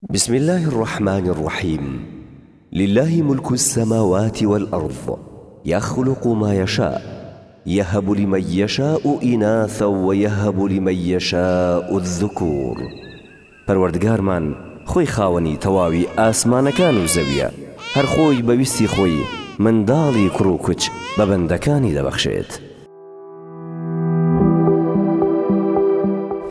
بسم الله الرحمن الرحيم. لله ملك السماوات والأرض يخلق ما يشاء يهب لمن يشاء إناثا ويهب لمن يشاء الذكور. پروردگارمان خوي خاوني تواوي آسمانكان و زەویە، هەر خۆی بەویستی خۆی منداڵی کوڕ و کوچ بە بەندەکانی دەبەخشێت.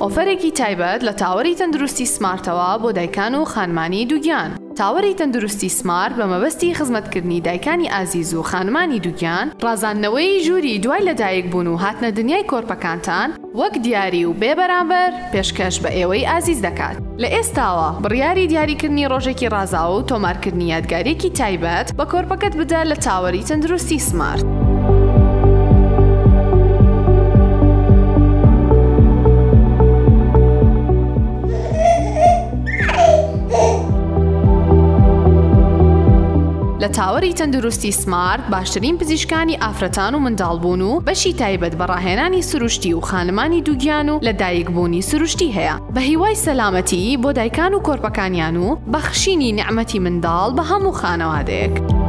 ئۆفەرێکی تایبەت لە تاوەری تەندروستی سمارتەوە بۆ دایکان و خانمانی دووگیان. تاوەری تەندروستی سمارت بە مەبەستی خزمەتکردنی دایکانی ئازیز و خانمانی دووگیان، ڕازاندنەوەی ژووری دوای لەدایک بوون و هاتنە دنیای کۆرپەکانتان وەک دیاری و بێبەرامبەر پێشکەش بە ئێوەی ئازیز دەکات. لە ئێستاوە بڕیاری دیاریکردنی ڕۆژێکی ڕازاوە و تۆمارکردنی یادگارێکی تایبەت بە کۆرپەکەت بدە لە تاوەری تەندروستی سمارت. لە تاوەری تەندروستی سمارت باشترین پزیشکانی ئافرەتان و منداڵبوون و بەشی تایبەت بەڕاهێنانی سروشتی و خانمانی دووگیان و لە دایکبوونی سروشتی هەیە، بە هیوای سەلامەتی بۆ دایکان و کۆرپەکانیان و بەخشینی نعمەتی منداڵ بە هەموو خانەوادەیەک.